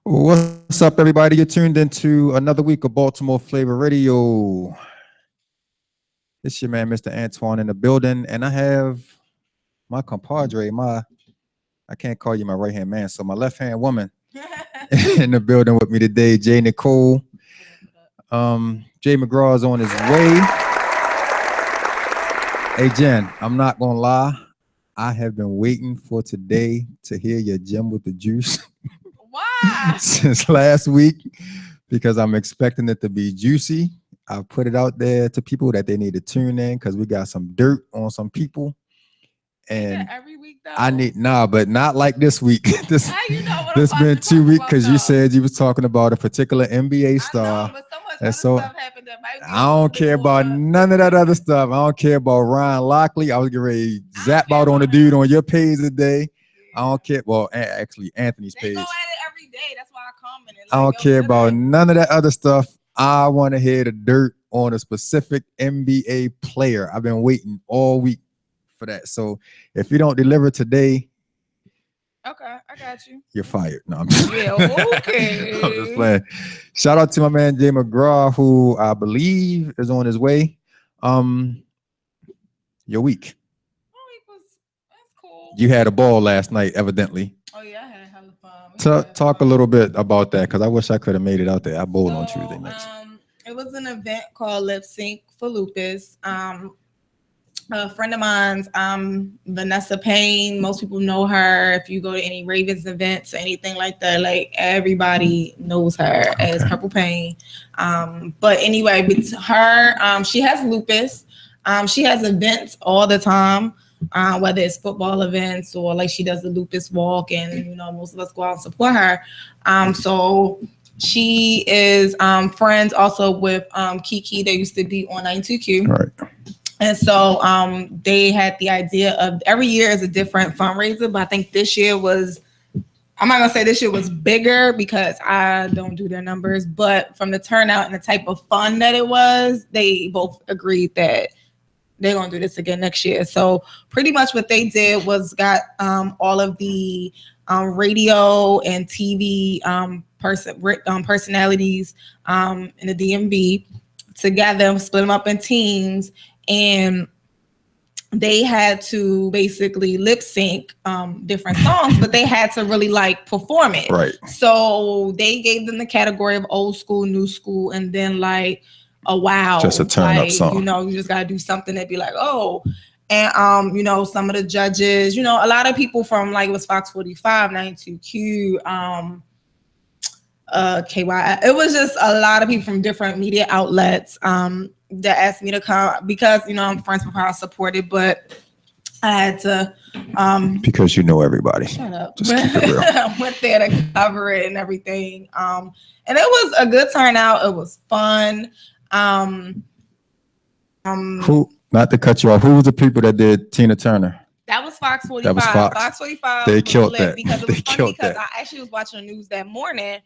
What's up, everybody? You're tuned into another week of Baltimore Flava Radio. It's your man, Mr. Antoine, in the building, and I have my compadre, I can't call you my right hand man, so my left hand woman in the building with me today, Jay Nicole. Jay McGraw is on his way. Hey, Jen, I'm not gonna lie, I have been waiting for today to hear your gem with the juice. Why? Since last week, because I'm expecting it to be juicy. I put it out there to people that they need to tune in because we got some dirt on some people. And every week though. I need but not like this week. this How you know what this I'm been about to 2 talk weeks about, because you though? said you was talking about a particular NBA I star. know, but so much And other so stuff happened that might be I don't care about none of that other stuff. I don't care about Ryan Lockley. I was getting ready to zap out on a dude on your page today. I don't care. Well, actually, Anthony's They page. go at it every day. That's why I commented. I don't care about none of that other stuff. I want to hear the dirt on a specific NBA player. I've been waiting all week for that. So if you don't deliver today, okay, I got you. You're fired. No, I'm just okay. I'm just playing. Shout out to my man Jay McGraw, who I believe is on his way. Your week. That's cool. You had a ball last night, evidently. Oh yeah, I had hella fun. Talk a little bit about that, because I wish I could have made it out there. I bowled on Tuesday nights. It was an event called Lip Sync for Lupus. A friend of mine's, Vanessa Payne. Most people know her. If you go to any Ravens events or anything like that, like everybody knows her as Purple Payne. But anyway, with her, she has lupus. She has events all the time, whether it's football events or like she does the lupus walk, and most of us go out and support her. So she is friends also with Kiki. They used to be on 92Q. Right. And so they had the idea of every year is a different fundraiser, but I think this year was, I'm not going to say this year was bigger because I don't do their numbers, but from the turnout and the type of fun that it was, they both agreed that they're going to do this again next year. So pretty much what they did was got all of the radio and TV personalities in the DMV together, split them up in teams, and they had to basically lip sync different songs, but they had to really like perform it. Right. So they gave them the category of old school, new school, and then like a wow. Just a turn up song. You just gotta do something that'd be like, oh. And some of the judges, a lot of people from like it was Fox 45, 92Q, KY. It was just a lot of people from different media outlets that asked me to come because I'm friends with her, I supported, but I had to because you know everybody. Shut up. Just keep it real. I went there to cover it and everything. And it was a good turnout. It was fun. Who, not to cut you off, who was the people that did Tina Turner? That was Fox 45. That was Fox. Fox 45. They killed that. Because it was funny because I actually was watching the news that morning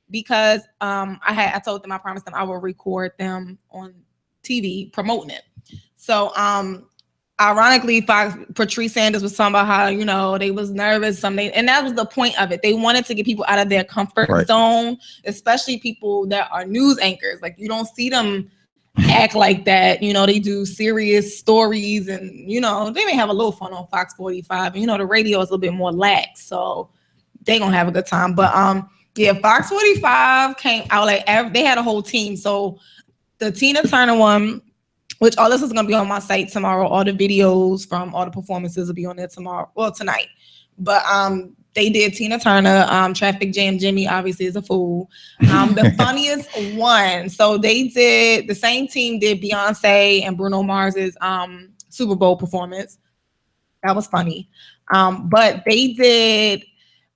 because I told them, I promised them I would record them on TV promoting it. So ironically, Patrice Sanders was talking about how they was nervous something, and that was the point of it. They wanted to get people out of their comfort zone, especially people that are news anchors. Like you don't see them act like that. They do serious stories, and they may have a little fun on Fox 45. And the radio is a little bit more lax, so they gonna have a good time. But yeah, Fox 45 came out like they had a whole team. So the Tina Turner one, which all this is going to be on my site tomorrow. All the videos from all the performances will be on there tomorrow. Well, tonight. But they did Tina Turner. Traffic Jam Jimmy obviously is a fool. The funniest one. So the same team did Beyonce and Bruno Mars's Super Bowl performance. That was funny. But they did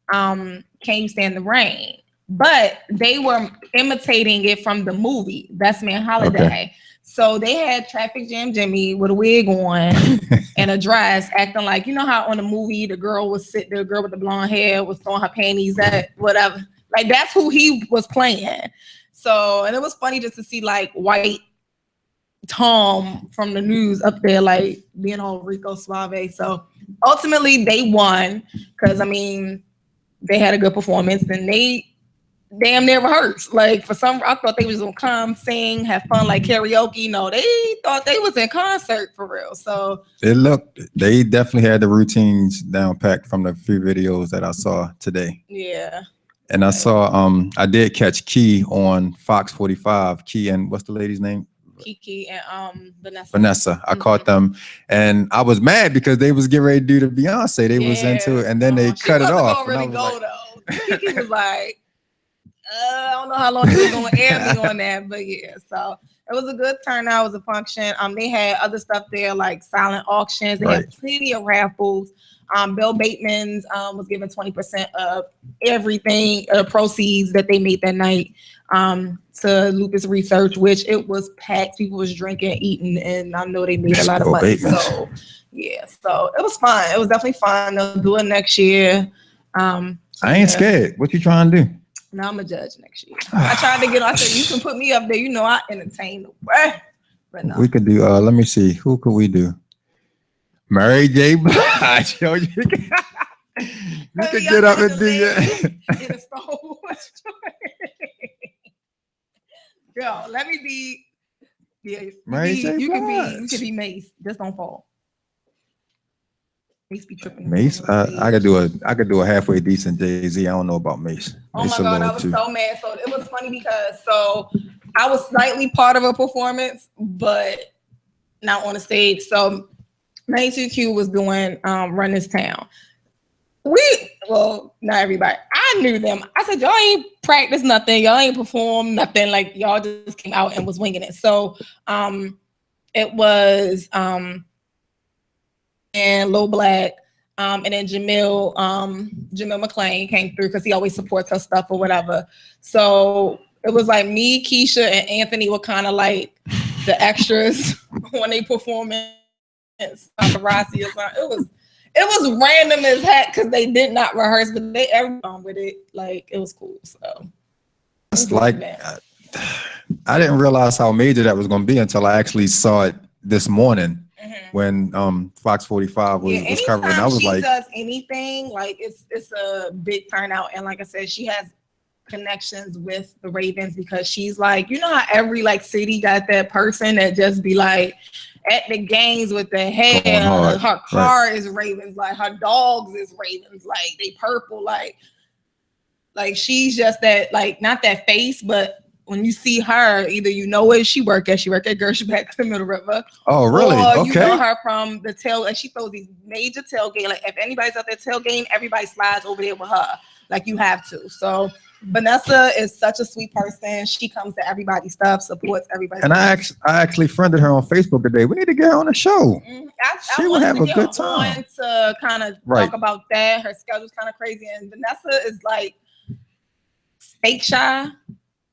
Can You Stand the Rain? But they were imitating it from the movie Best Man Holiday. Okay. So they had Traffic Jam Jimmy with a wig on and a dress, acting like, how on the movie the girl with the blonde hair was throwing her panties at whatever. Like that's who he was playing. So, and it was funny just to see like white Tom from the news up there, like being all Rico Suave. So ultimately they won because they had a good performance. Then they damn near rehearsed. Like for some, I thought they was gonna come, sing, have fun, like karaoke. No, they thought they was in concert for real. So they definitely had the routines down packed from the few videos that I saw today. yeah. And I saw I did catch Key on Fox 45. Key and what's the lady's name? Kiki and Vanessa. Vanessa. I caught them, and I was mad because they was getting ready to do the Beyonce. They was into it, and then they cut it off. Really go though. Kiki was like, I don't know how long they was going to air me on that, but yeah. So it was a good turnout. It was a function. They had other stuff there like silent auctions. They had plenty of raffles. Bill Bateman's was given 20% of everything proceeds that they made that night to Lupus Research, which it was packed. People was drinking, eating, and I know they made a lot of money. So yeah, so it was fun. It was definitely fun. They'll do it next year. I ain't scared. What you trying to do? Now I'm a judge next year. I tried to get on. I said you can put me up there. You know I entertain the way. But no. We could do. Let me see. Who could we do? Mary J. Blige. Yo, you could get up and do your. Yo, let me be. Yeah, Mary J. You could be Mace. Just don't fall. Mace be tripping. Mace, I could do a halfway decent Jay-Z. I don't know about Mace. Oh my God, I was so mad. So it was funny because I was slightly part of a performance, but not on the stage. So 92Q was doing Run This Town. Not everybody. I knew them. I said, y'all ain't practiced nothing. Y'all ain't performed nothing. Like y'all just came out and was winging it. So it was and Lil Black, and then Jamil McClain came through because he always supports her stuff or whatever. So it was like me, Keisha, and Anthony were kind of like the extras when they performance. Paparazzi or something. It was random as heck because they did not rehearse, but they everyone with it. Like it was cool. So it's like I didn't realize how major that was going to be until I actually saw it this morning. When Fox 45 was covering. I was she like, does anything, like it's a big turnout. And like I said, she has connections with the Ravens because she's like, you know how every like city got that person that just be like at the games with the hair, her car is Ravens, like her dogs is Ravens, like they purple, like she's just that, like not that face, but when you see her, either you know where she work at Gershback to the Middle River. Oh, really? Or you know her from the tail, and she throws these major tailgate. Like if anybody's out there tailgating, everybody slides over there with her. Like you have to. So Vanessa is such a sweet person. She comes to everybody's stuff, supports everybody. And I actually friended her on Facebook today. We need to get her on the show. She would have a good time. To kind of talk about that. Her schedule's kind of crazy, and Vanessa is like fake shy.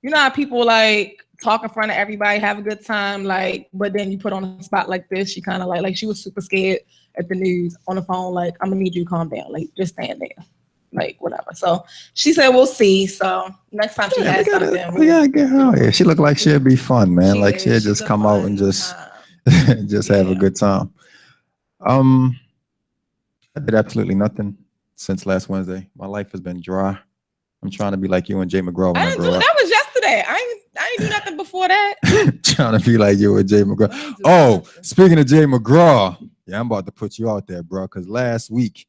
You know how people like talk in front of everybody, have a good time, like, but then you put on a spot like this, she kind of like she was super scared at the news on the phone, like, I'm gonna need you to calm down, like, just stand there, like, whatever. So she said, we'll see. So next time she has something, we gotta get her. Yeah, she looked like she'd be fun, man. She'd just come out and just have a good time. I did absolutely nothing since last Wednesday. My life has been dry. I'm trying to be like you and Jay McGraw when I grow up. That was yesterday. I ain't do nothing before that. Trying to be like you and Jay McGraw. Oh, speaking of Jay McGraw, yeah, I'm about to put you out there, bro. Because last week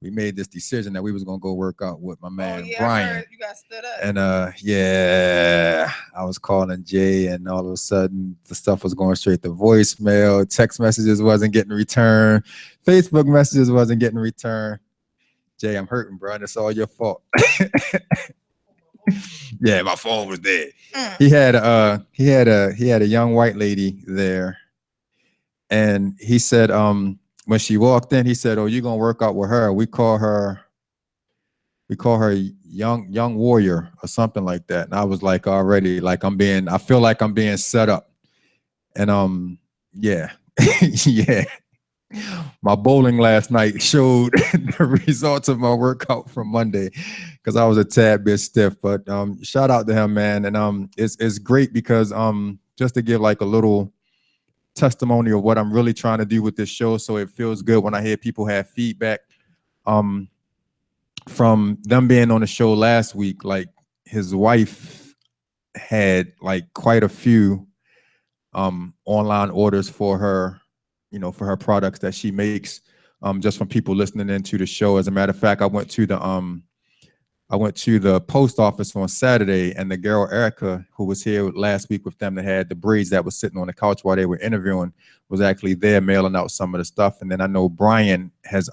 we made this decision that we was gonna go work out with my man Brian. I heard you got stood up. And I was calling Jay, and all of a sudden the stuff was going straight to voicemail. Text messages wasn't getting returned. Facebook messages wasn't getting returned. Jay, I'm hurting, bro. And it's all your fault. Yeah, my phone was dead. He had a young white lady there, and he said, when she walked in, he said, "Oh, you're gonna work out with her." We call her young warrior or something like that. And I was like, already, like I feel like I'm being set up. And yeah. Yeah. My bowling last night showed the results of my workout from Monday because I was a tad bit stiff. But shout out to him, man. And it's great because just to give like a little testimony of what I'm really trying to do with this show, so it feels good when I hear people have feedback from them being on the show last week. Like his wife had like quite a few online orders for her, for her products that she makes, just from people listening into the show. As a matter of fact, I went to the post office on Saturday, and the girl Erica, who was here last week with them, that had the braids that was sitting on the couch while they were interviewing, was actually there mailing out some of the stuff. And then I know Brian has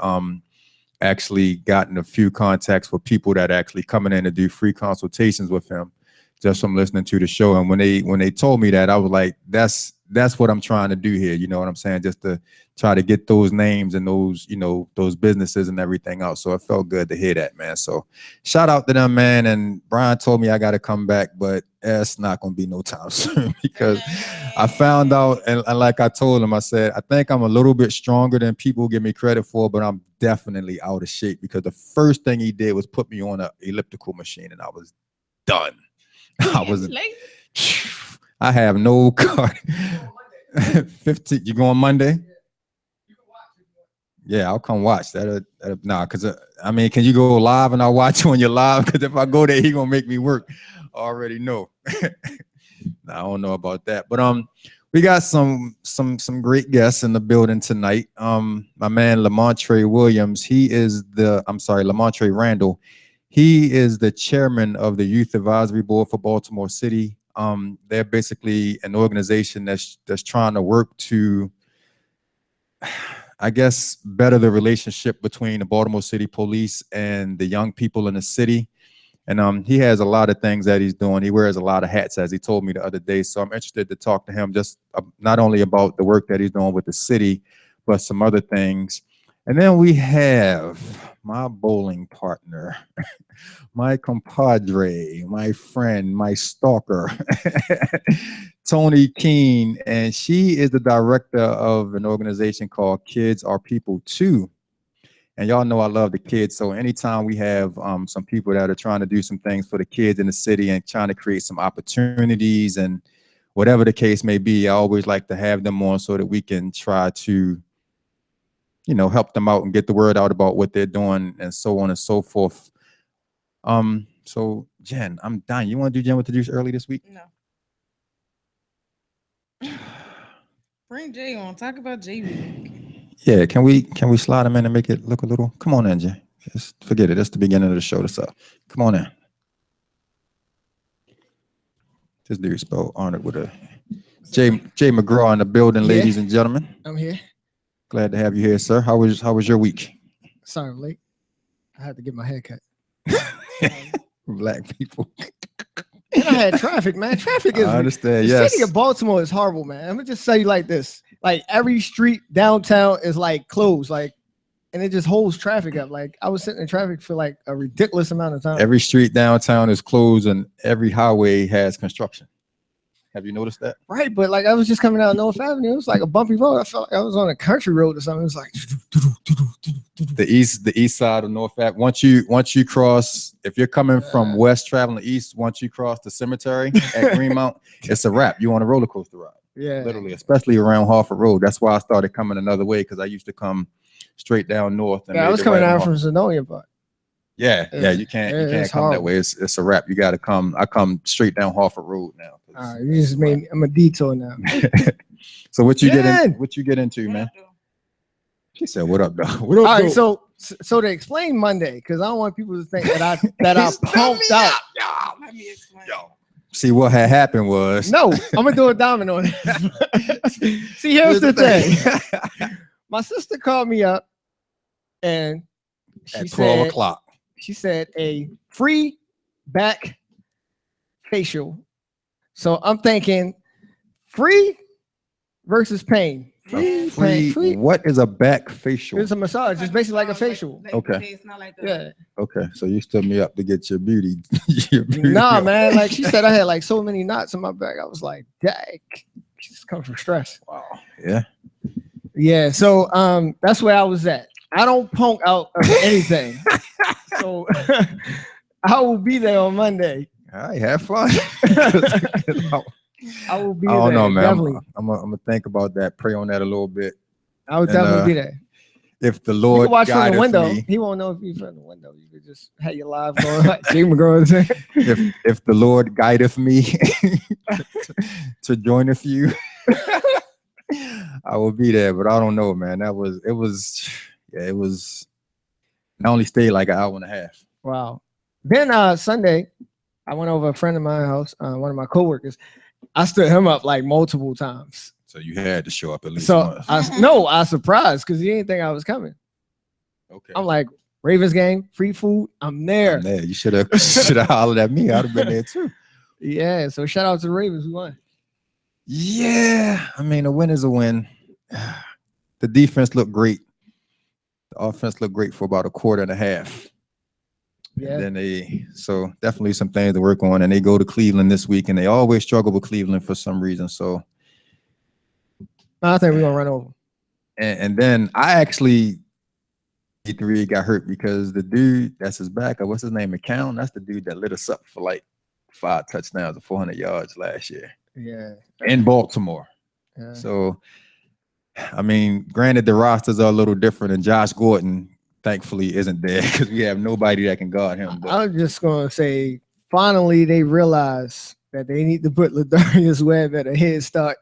actually gotten a few contacts for people that are actually coming in to do free consultations with him, just from listening to the show. And when they told me that, I was like, that's what I'm trying to do here. You know what I'm saying? Just to try to get those names and those, those businesses and everything else. So it felt good to hear that, man. So shout out to them, man. And Brian told me I got to come back, but it's not going to be no time soon, because I found out, and like I told him, I said, I think I'm a little bit stronger than people give me credit for, but I'm definitely out of shape, because the first thing he did was put me on an elliptical machine, and I was done. I have no card. 15. You go on Monday? Yeah, I'll come watch that. Nah, because I mean, can you go live and I'll watch you when you're live? Because if I go there, he gonna make me work. I already know. Nah, I don't know about that, but we got some great guests in the building tonight. My man Lamontre Williams. Lamontre Randall. He is the chairman of the Youth Advisory Board for Baltimore City. They're basically an organization that's trying to work to, I guess, better the relationship between the Baltimore City Police and the young people in the city. And he has a lot of things that he's doing. He wears a lot of hats, as he told me the other day. So I'm interested to talk to him just not only about the work that he's doing with the city, but some other things. And then we have my bowling partner, my compadre, my friend, my stalker, Tony Keene. And she is the director of an organization called Kids Are People Too. And y'all know I love the kids. So anytime we have some people that are trying to do some things for the kids in the city and trying to create some opportunities and whatever the case may be, I always like to have them on so that we can try to, help them out and get the word out about what they're doing and so on and so forth. So Jen, I'm dying. You want to do Jen with the juice early this week? No. Bring Jay on. Talk about Jay. Yeah, can we slide him in and make it look a little? Come on in, Jay. Just forget it. That's the beginning of the show. That's up. Come on in. This dude spelled Arnold with a Jay McGraw in the building, ladies and gentlemen. I'm here. Glad to have you here, sir. How was your week? Sorry, I'm late. I had to get my hair cut. Black people. And I had traffic, man. Traffic is. I understand. The Yes. city of Baltimore is horrible, man. I'm gonna just say you like this: like every street downtown is like closed, and it just holds traffic up. Like I was sitting in traffic for like a ridiculous amount of time. Every street downtown is closed, and every highway has construction. Have you noticed that? Right, but like I was just coming out of North Avenue. It was like a bumpy road. I felt like I was on a country road or something. It was like the east side of North Ave. Once you cross, if you're coming from west traveling east, once you cross the cemetery at Greenmount, it's a wrap. You on a roller coaster ride. Yeah, literally, especially around Harford Road. That's why I started coming another way, because I used to come straight down north. And I was coming down from Sonoya, but yeah, you can't come that way. It's a wrap. You got to come. I come straight down Harford Road now. All right, you just made me, I'm a detour now. So what you get into, man? She said, "What up, dog? What up?" All right, so to explain Monday, because I don't want people to think that I pumped out. Let me explain. See, what had happened was no. I'm gonna do a domino on it. See, here's the thing. My sister called me up, and she at said 12 o'clock. She said a free back facial. So I'm thinking free versus pain. Free. What is a back facial? It's a massage. It's basically like a facial. Okay. It's not like Yeah. Okay. So you stood me up to get your beauty. Nah, man. Like she said, I had like so many knots in my back. I was like, dang. Just comes from stress. Wow. Yeah. Yeah. So that's where I was at. I don't punk out of anything. So I will be there on Monday. All right, have fun. I will be I there. don't know, man. Definitely. I'm gonna think about that, pray on that a little bit. I would definitely be there. if the You Lord can watch from the guideth window. me, He won't know if you're from the window. You could just have your live going like Jay McGraw said. if the Lord guideth me to join a few, I will be there. But I don't know, man. It was. I only stayed like an hour and a half. Wow. Then Sunday, I went over a friend of my house, one of my coworkers. I stood him up like multiple times. So you had to show up at least So once. I was surprised because he didn't think I was coming. Okay. I'm like, Ravens game, free food. I'm there. You should have hollered at me. I'd have been there too. Yeah. So shout out to the Ravens. We won. Yeah. I mean, a win is a win. The defense looked great. The offense looked great for about a quarter and a half. Yeah. And then so definitely some things to work on. And they go to Cleveland this week, and they always struggle with Cleveland for some reason. So I think we're gonna run over. and then I actually E3 got hurt because the dude that's his backup, what's his name, McCown? That's the dude that lit us up for like 5 touchdowns and 400 yards last year. Yeah. In Baltimore. Yeah. So I mean, granted the rosters are a little different, and Josh Gordon thankfully isn't there because we have nobody that can guard him. But I'm just gonna say, finally they realize that they need to put Ladarius Webb at a head start.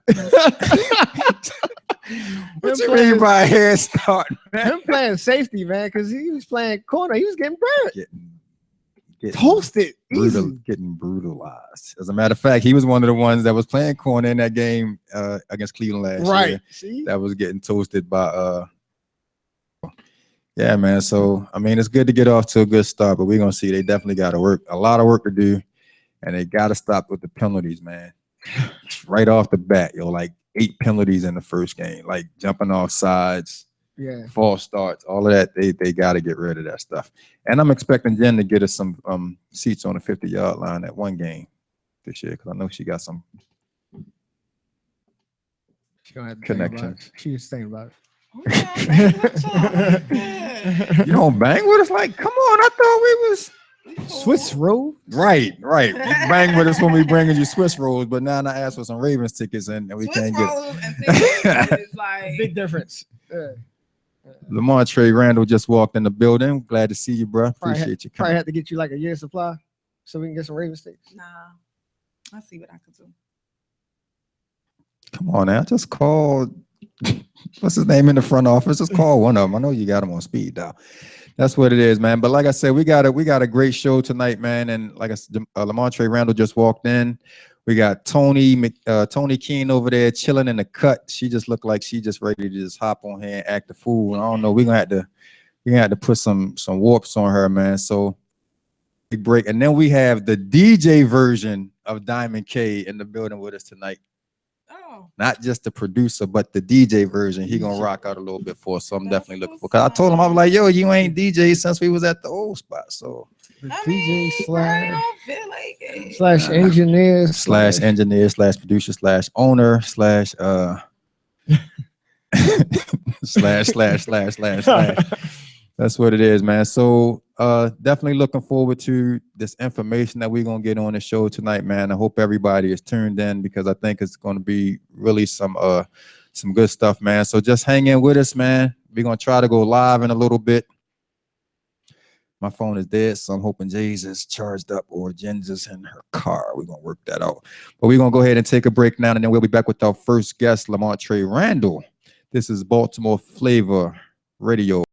what you mean by a head start, man? Him playing safety, man, because he was playing corner. He was getting burnt, Getting toasted, getting brutalized. As a matter of fact, he was one of the ones that was playing corner in that game against Cleveland last year. Right. See? That was getting toasted by yeah, man. So I mean, it's good to get off to a good start, but we're gonna see. They definitely got to work, a lot of work to do, and they got to stop with the penalties, man. Right off the bat, like 8 penalties in the first game, like jumping off sides, Yeah. false starts, all of that. They got to get rid of that stuff. And I'm expecting Jen to get us some seats on the 50-yard line at one game this year, because I know she got some connections. She was thinking about it. You don't bang with us? Like, come on! I thought we was Swiss roll. right. You bang with us when we bringing you Swiss rolls, but now I ask for some Ravens tickets and we Swiss can't get rolls and tickets is like Big difference. Yeah. Lamar Trey Randall just walked in the building. Glad to see you, bro. Appreciate you Probably coming. have to get you like a year supply so we can get some Ravens tickets. Nah, I see what I can do. Come on now, just call. What's his name in the front office? Just call one of them. I know you got him on speed dial. That's what it is, man. But like I said, we got a great show tonight, man. And like I said, Lamar Trey Randall just walked in. We got Tony Keene over there chilling in the cut. She just looked like she just ready to just hop on here and act the fool. And I don't know. We're gonna have to put some warps on her, man. So big break. And then we have the DJ version of Diamond K in the building with us tonight. Oh. Not just the producer, but the DJ version. He gonna rock out a little bit for us. So I'm definitely looking for. Cause I told him, I was like, yo, you ain't DJ since we was at the old spot. So DJ like slash engineer slash producer slash owner slash slash. That's what it is, man. So definitely looking forward to this information that we're gonna get on the show tonight, man. I hope everybody is tuned in because I think it's gonna be really some good stuff, man. So just hang in with us, man. We're gonna try to go live in a little bit. My phone is dead, so I'm hoping Jay's is charged up or Jen's is in her car. We're gonna work that out. But we're gonna go ahead and take a break now, and then we'll be back with our first guest, Lamar Trey Randall. This is Baltimore Flava Radio.